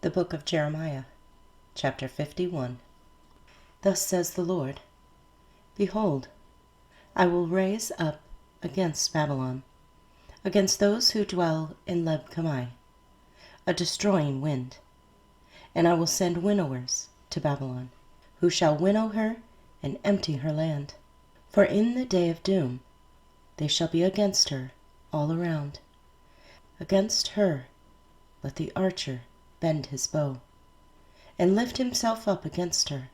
The book of Jeremiah, chapter 51. Thus says the Lord, Behold, I will raise up against Babylon, against those who dwell in Leb-Kamai, a destroying wind, and I will send winnowers to Babylon, who shall winnow her and empty her land. For in the day of doom they shall be against her all around. Against her let the archer bend his bow, and lift himself up against her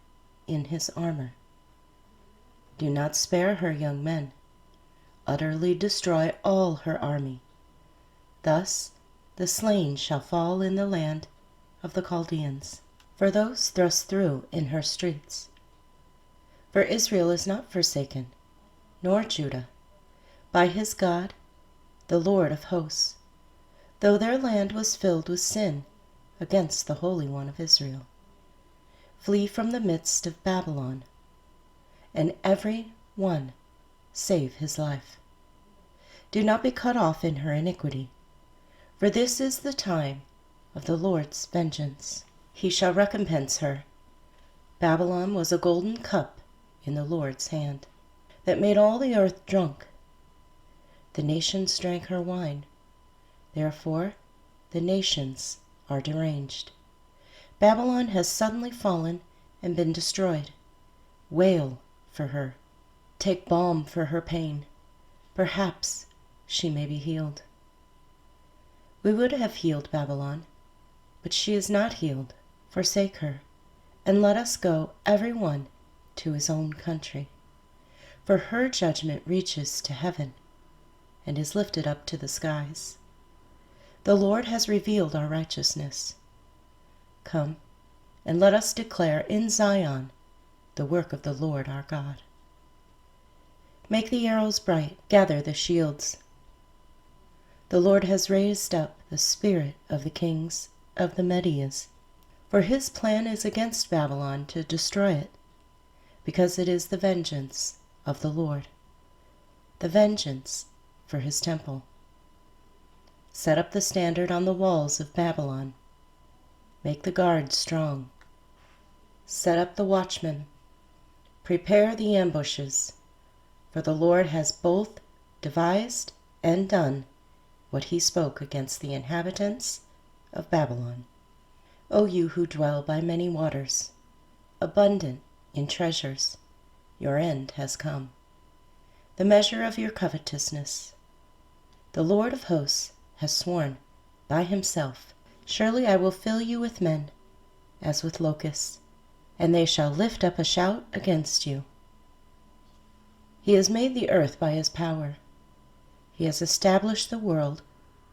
in his armor. Do not spare her young men. Utterly destroy all her army. Thus the slain shall fall in the land of the Chaldeans, for those thrust through in her streets. For Israel is not forsaken, nor Judah, by his God, the Lord of hosts, though their land was filled with sin against the Holy One of Israel. Flee from the midst of Babylon, and every one save his life. Do not be cut off in her iniquity, for this is the time of the Lord's vengeance. He shall recompense her. Babylon was a golden cup in the Lord's hand, that made all the earth drunk. The nations drank her wine. Therefore the nations are deranged. Babylon has suddenly fallen and been destroyed. Wail for her. Take balm for her pain. Perhaps she may be healed. We would have healed Babylon, but she is not healed. Forsake her, and let us go every one to his own country. For her judgment reaches to heaven, and is lifted up to the skies. The Lord has revealed our righteousness. Come, and let us declare in Zion the work of the Lord our God. Make the arrows bright, gather the shields. The Lord has raised up the spirit of the kings of the Medias, for his plan is against Babylon to destroy it, because it is the vengeance of the Lord, the vengeance for his temple. Set up the standard on the walls of Babylon. Make the guard strong. Set up the watchmen. Prepare the ambushes, for the Lord has both devised and done what he spoke against the inhabitants of Babylon. O you who dwell by many waters, abundant in treasures, your end has come, the measure of your covetousness. The Lord of hosts has sworn by himself, surely I will fill you with men, as with locusts, and they shall lift up a shout against you. He has made the earth by his power. He has established the world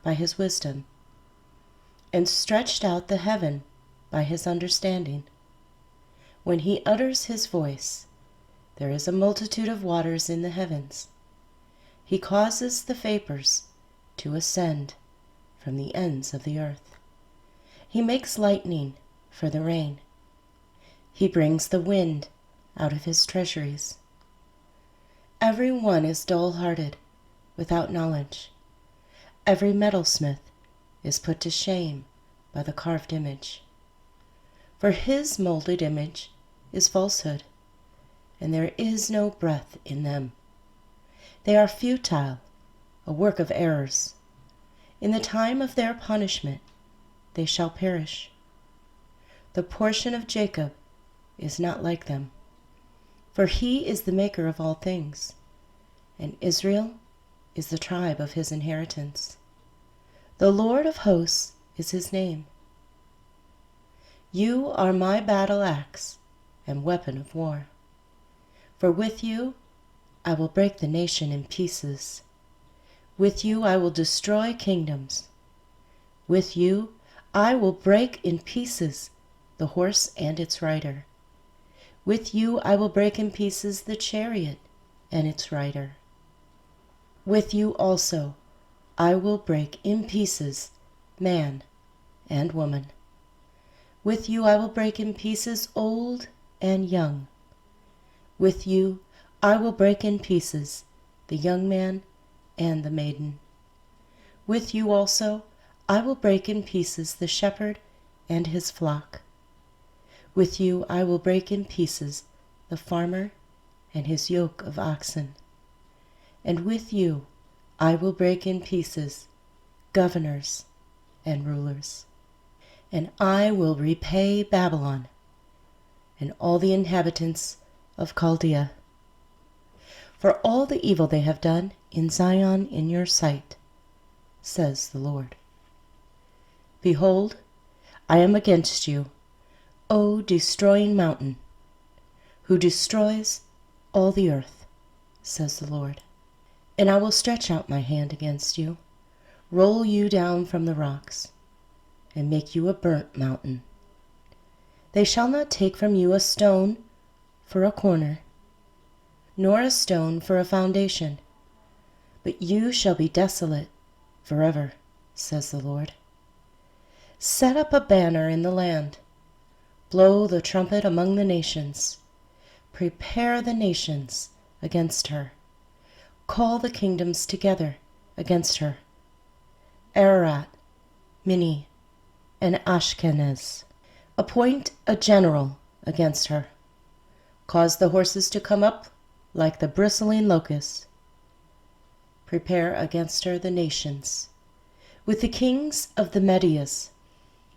by his wisdom, and stretched out the heaven by his understanding. When he utters his voice, there is a multitude of waters in the heavens. He causes the vapors to ascend from the ends of the earth. He makes lightning for the rain. He brings the wind out of his treasuries. Every one is dull-hearted, without knowledge. Every metalsmith is put to shame by the carved image. For his molded image is falsehood, and there is no breath in them. They are futile, a work of errors. In the time of their punishment they shall perish. The portion of Jacob is not like them, for he is the maker of all things, and Israel is the tribe of his inheritance. The Lord of hosts is his name. You are my battle axe and weapon of war. For with you I will break the nation in pieces. With you I will destroy kingdoms. With you I will break in pieces the horse and its rider. With you I will break in pieces the chariot and its rider. With you also I will break in pieces man and woman. With you I will break in pieces old and young. With you I will break in pieces the young man and the maiden. With you also I will break in pieces the shepherd and his flock. With you I will break in pieces the farmer and his yoke of oxen. And with you I will break in pieces governors and rulers. And I will repay Babylon and all the inhabitants of Chaldea for all the evil they have done in Zion in your sight, says the Lord. Behold, I am against you, O destroying mountain, who destroys all the earth, says the Lord. And I will stretch out my hand against you, roll you down from the rocks, and make you a burnt mountain. They shall not take from you a stone for a corner, nor a stone for a foundation, but you shall be desolate forever, says the Lord. Set up a banner in the land, blow the trumpet among the nations, prepare the nations against her, call the kingdoms together against her, Ararat, Minni, and Ashkenaz. Appoint a general against her. Cause the horses to come up like the bristling locust. Prepare against her the nations, with the kings of the Medias,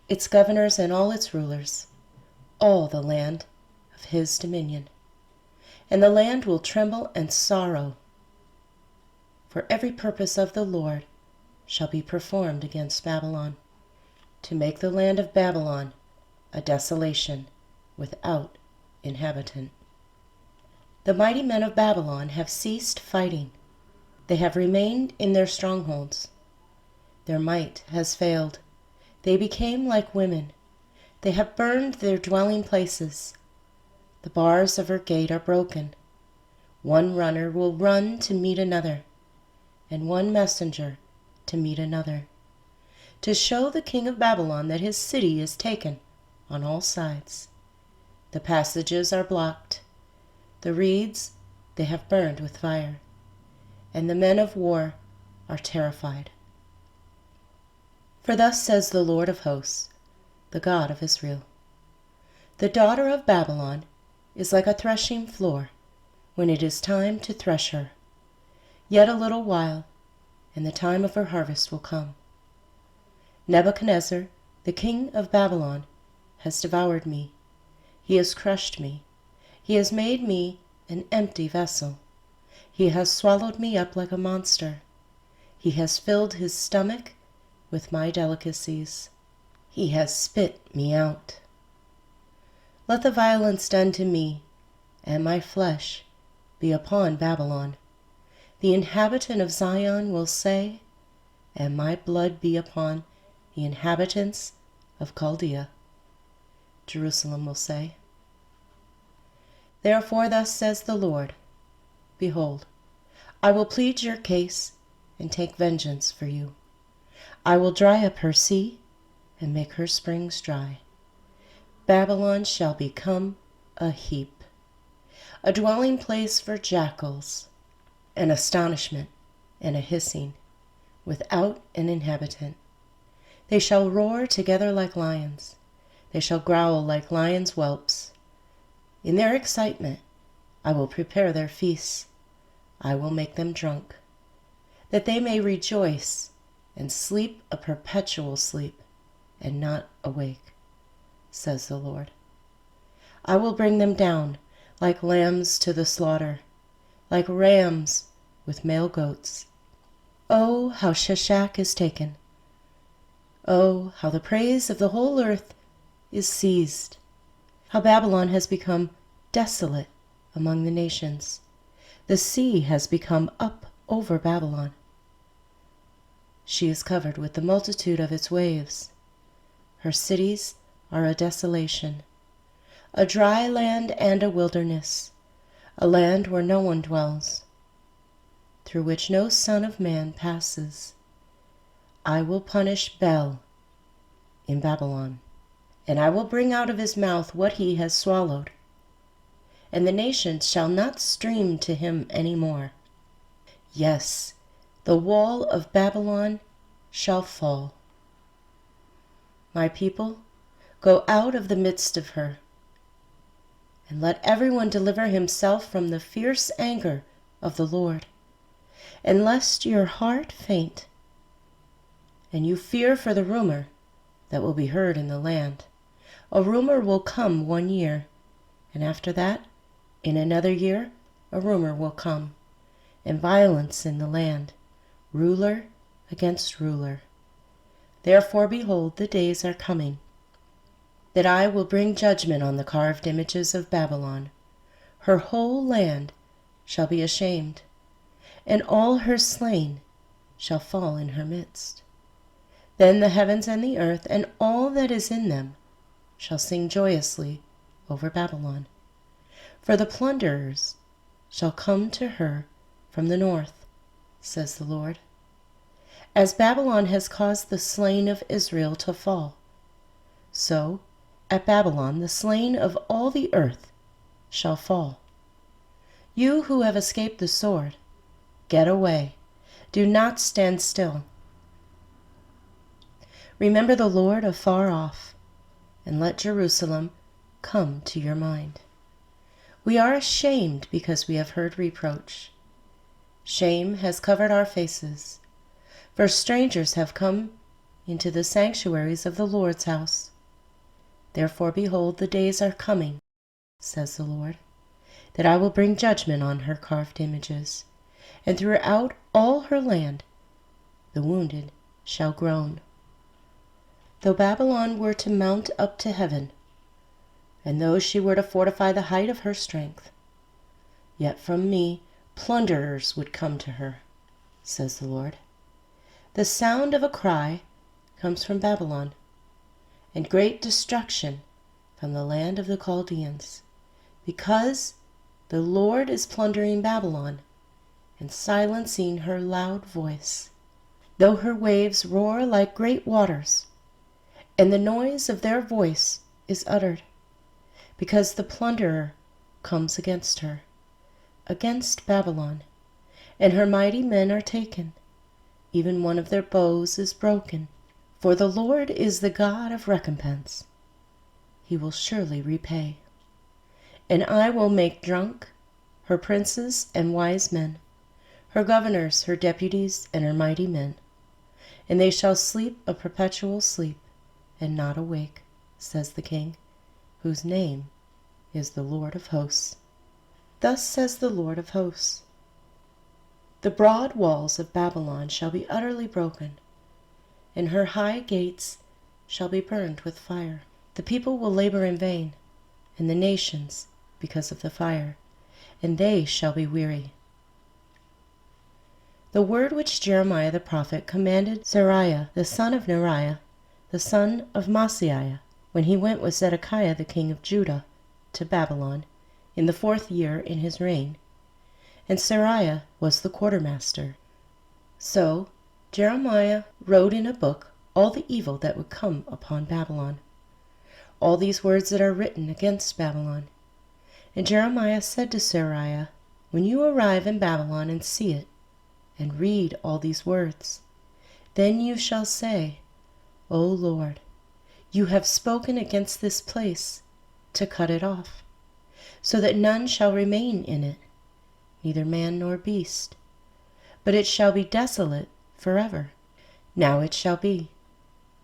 its governors and all its rulers, all the land of his dominion. And the land will tremble and sorrow, for every purpose of the Lord shall be performed against Babylon, to make the land of Babylon a desolation without inhabitant. The mighty men of Babylon have ceased fighting. They have remained in their strongholds. Their might has failed. They became like women. They have burned their dwelling places. The bars of her gate are broken. One runner will run to meet another, and one messenger to meet another, to show the king of Babylon that his city is taken on all sides. The passages are blocked. The reeds they have burned with fire, and the men of war are terrified. For thus says the Lord of hosts, the God of Israel, the daughter of Babylon is like a threshing floor when it is time to thresh her. Yet a little while, and the time of her harvest will come. Nebuchadnezzar, the king of Babylon, has devoured me. He has crushed me. He has made me an empty vessel. He has swallowed me up like a monster. He has filled his stomach with my delicacies. He has spit me out. Let the violence done to me and my flesh be upon Babylon. The inhabitant of Zion will say, and my blood be upon the inhabitants of Chaldea. Jerusalem will say. Therefore thus says the Lord, behold, I will plead your case and take vengeance for you. I will dry up her sea and make her springs dry. Babylon shall become a heap, a dwelling place for jackals, an astonishment and a hissing, without an inhabitant. They shall roar together like lions. They shall growl like lions' whelps. In their excitement I will prepare their feasts. I will make them drunk, that they may rejoice and sleep a perpetual sleep, and not awake, says the Lord. I will bring them down like lambs to the slaughter, like rams with male goats. Oh, how Sheshach is taken! Oh, how the praise of the whole earth is seized! How Babylon has become desolate among the nations. The sea has become up over Babylon. She is covered with the multitude of its waves. Her cities are a desolation, a dry land and a wilderness, a land where no one dwells, through which no son of man passes. I will punish Bel in Babylon, and I will bring out of his mouth what he has swallowed, and the nations shall not stream to him any more. Yes, the wall of Babylon shall fall. My people, go out of the midst of her. And let everyone deliver himself from the fierce anger of the Lord. And lest your heart faint, and you fear for the rumor that will be heard in the land. A rumor will come 1 year, and after that, in another year, a rumor will come, and violence in the land, ruler against ruler. Therefore, behold, the days are coming, that I will bring judgment on the carved images of Babylon. Her whole land shall be ashamed, and all her slain shall fall in her midst. Then the heavens and the earth and all that is in them shall sing joyously over Babylon. For the plunderers shall come to her from the north, says the Lord. As Babylon has caused the slain of Israel to fall, so at Babylon the slain of all the earth shall fall. You who have escaped the sword, get away. Do not stand still. Remember the Lord afar off, and let Jerusalem come to your mind. We are ashamed because we have heard reproach. Shame has covered our faces, for strangers have come into the sanctuaries of the Lord's house. Therefore, behold, the days are coming, says the Lord, that I will bring judgment on her carved images, and throughout all her land the wounded shall groan. Though Babylon were to mount up to heaven, and though she were to fortify the height of her strength, yet from me plunderers would come to her, says the Lord. The sound of a cry comes from Babylon, and great destruction from the land of the Chaldeans, because the Lord is plundering Babylon and silencing her loud voice. Though her waves roar like great waters, and the noise of their voice is uttered, because the plunderer comes against her, against Babylon, and her mighty men are taken. Even one of their bows is broken. For the Lord is the God of recompense. He will surely repay. And I will make drunk her princes and wise men, her governors, her deputies, and her mighty men. And they shall sleep a perpetual sleep, and not awake, says the King, whose name is the Lord of hosts. Thus says the Lord of hosts, the broad walls of Babylon shall be utterly broken, and her high gates shall be burned with fire. The people will labor in vain, and the nations because of the fire, and they shall be weary. The word which Jeremiah the prophet commanded Seraiah the son of Neriah, the son of Maaseiah, when he went with Zedekiah the king of Judah to Babylon, in the 4th year in his reign, and Seraiah was the quartermaster. So Jeremiah wrote in a book all the evil that would come upon Babylon, all these words that are written against Babylon. And Jeremiah said to Seraiah, when you arrive in Babylon and see it, and read all these words, then you shall say, O Lord, you have spoken against this place to cut it off, so that none shall remain in it, neither man nor beast, but it shall be desolate forever. Now it shall be,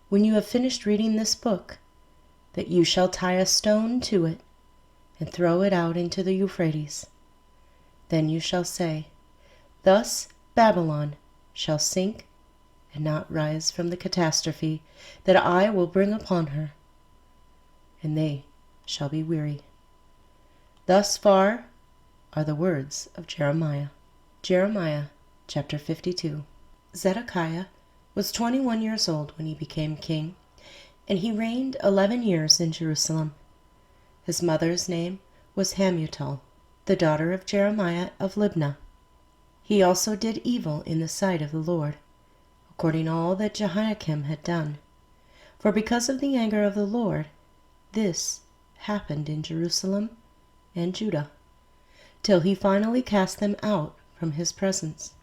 when you have finished reading this book, that you shall tie a stone to it and throw it out into the Euphrates. Then you shall say, thus Babylon shall sink and not rise from the catastrophe that I will bring upon her, and they shall be weary. Thus far are the words of Jeremiah. Jeremiah chapter 52. Zedekiah was 21 years old when he became king, and he reigned 11 years in Jerusalem. His mother's name was Hamutal, the daughter of Jeremiah of Libnah. He also did evil in the sight of the Lord, according to all that Jehoiakim had done. For because of the anger of the Lord, this happened in Jerusalem and Judah, till he finally cast them out from his presence.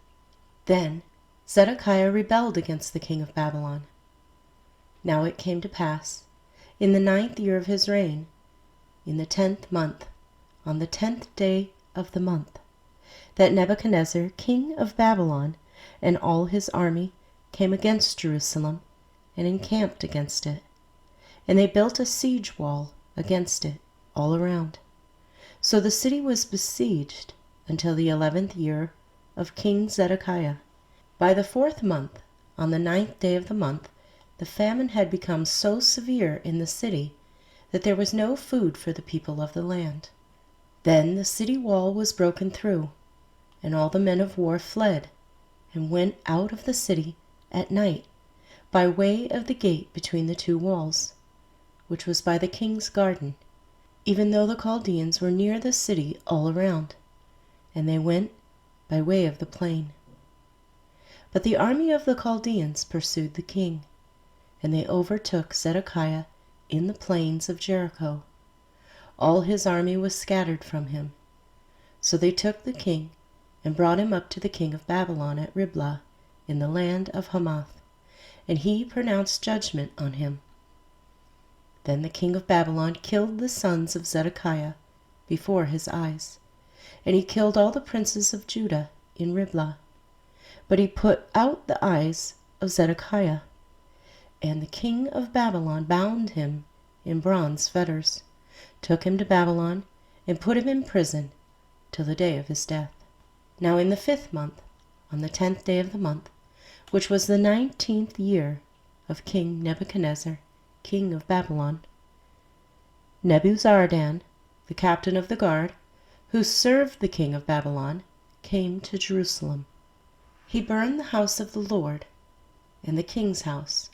Then Zedekiah rebelled against the king of Babylon. Now it came to pass, in the 9th year of his reign, in the 10th month, on the 10th day of the month, that Nebuchadnezzar, king of Babylon, and all his army came against Jerusalem and encamped against it. And they built a siege wall against it all around. So the city was besieged until the 11th year of King Zedekiah. By the 4th month, on the 9th day of the month, the famine had become so severe in the city that there was no food for the people of the land. Then the city wall was broken through, and all the men of war fled and went out of the city at night by way of the gate between the two walls, which was by the king's garden, even though the Chaldeans were near the city all around, and they went by way of the plain. But the army of the Chaldeans pursued the king, and they overtook Zedekiah in the plains of Jericho. All his army was scattered from him. So they took the king and brought him up to the king of Babylon at Riblah in the land of Hamath, and he pronounced judgment on him. Then the king of Babylon killed the sons of Zedekiah before his eyes, and he killed all the princes of Judah in Riblah. But he put out the eyes of Zedekiah, and the king of Babylon bound him in bronze fetters, took him to Babylon, and put him in prison till the day of his death. Now in the 5th month, on the 10th day of the month, which was the 19th year of King Nebuchadnezzar, king of Babylon, Nebuzaradan, the captain of the guard, who served the king of Babylon, came to Jerusalem. He burned the house of the Lord, and the king's house,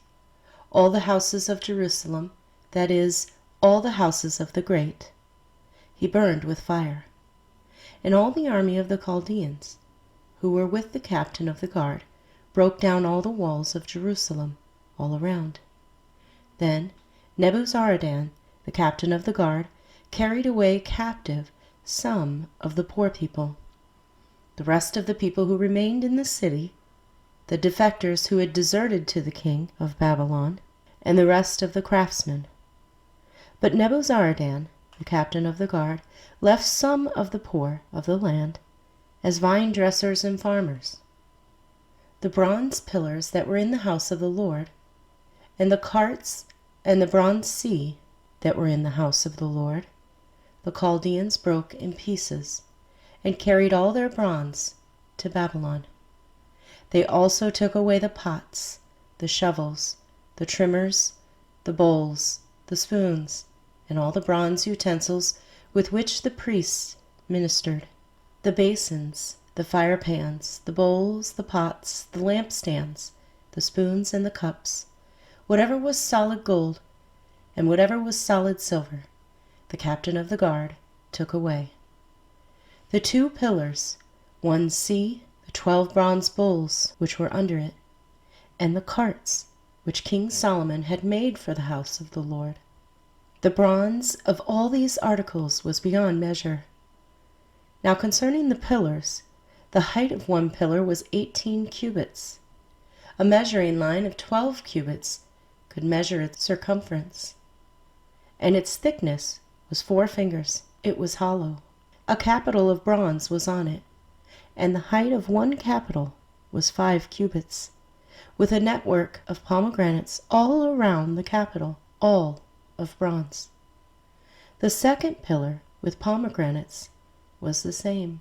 all the houses of Jerusalem, that is, all the houses of the great, he burned with fire. And all the army of the Chaldeans, who were with the captain of the guard, broke down all the walls of Jerusalem all around. Then Nebuzaradan, the captain of the guard, carried away captive some of the poor people. The rest of the people who remained in the city, the defectors who had deserted to the king of Babylon, and the rest of the craftsmen. But Nebuzaradan, the captain of the guard, left some of the poor of the land as vine dressers and farmers. The bronze pillars that were in the house of the Lord, and the carts and the bronze sea that were in the house of the Lord, the Chaldeans broke in pieces, and carried all their bronze to Babylon. They also took away the pots, the shovels, the trimmers, the bowls, the spoons, and all the bronze utensils with which the priests ministered, the basins, the fire pans, the bowls, the pots, the lampstands, the spoons, and the cups, whatever was solid gold, and whatever was solid silver, the captain of the guard took away. The 2 pillars, one sea, the 12 bronze bowls which were under it, and the carts which King Solomon had made for the house of the Lord. The bronze of all these articles was beyond measure. Now concerning the pillars, the height of one pillar was 18 cubits. A measuring line of 12 cubits could measure its circumference, and its thickness was 4 fingers. It was hollow. A capital of bronze was on it, and the height of one capital was 5 cubits, with a network of pomegranates all around the capital, all of bronze. The 2nd pillar with pomegranates was the same.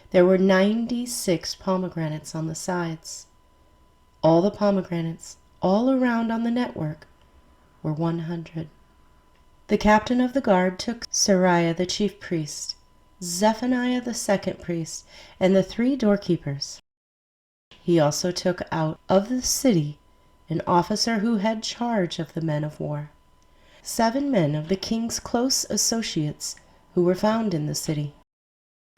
There were 96 pomegranates on the sides. All the pomegranates all around on the network were 100. The captain of the guard took Seraiah the chief priest, Zephaniah the 2nd priest, and the 3 doorkeepers. He also took out of the city an officer who had charge of the men of war, 7 men of the king's close associates who were found in the city,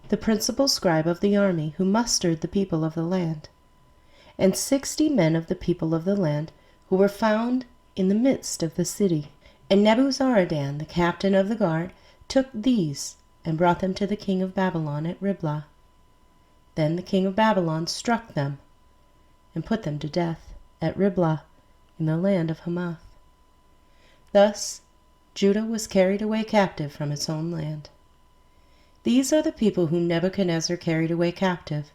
the principal scribe of the army who mustered the people of the land, and 60 men of the people of the land who were found in the midst of the city. And Nebuzaradan, the captain of the guard, took these and brought them to the king of Babylon at Riblah. Then the king of Babylon struck them and put them to death at Riblah in the land of Hamath. Thus Judah was carried away captive from its own land. These are the people whom Nebuchadnezzar carried away captive.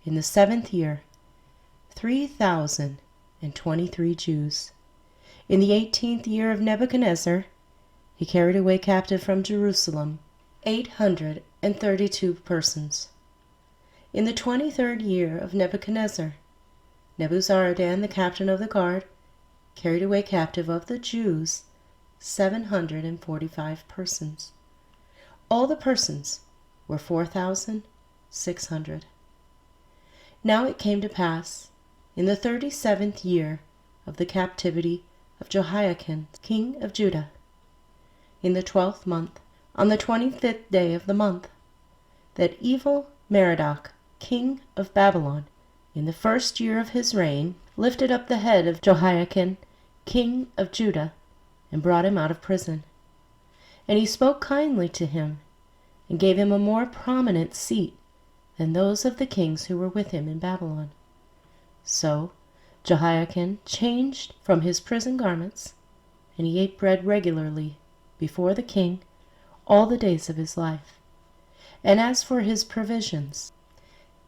In the 7th year, 3,023 Jews. In the 18th year of Nebuchadnezzar, he carried away captive from Jerusalem 832 persons. In the 23rd year of Nebuchadnezzar, Nebuzaradan, the captain of the guard, carried away captive of the Jews 745 persons. All the persons were 4,600. Now it came to pass, in the 37th year of the captivity of Jehoiakim, king of Judah, in the 12th month, on the 25th day of the month, that evil Merodach, king of Babylon, in the 1st year of his reign, lifted up the head of Jehoiakim, king of Judah, and brought him out of prison. And he spoke kindly to him, and gave him a more prominent seat than those of the kings who were with him in Babylon. So Jehoiakim changed from his prison garments, and he ate bread regularly before the king all the days of his life. And as for his provisions,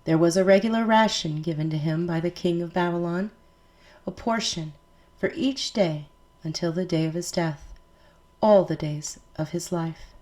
there was a regular ration given to him by the king of Babylon, a portion for each day until the day of his death, all the days of his life.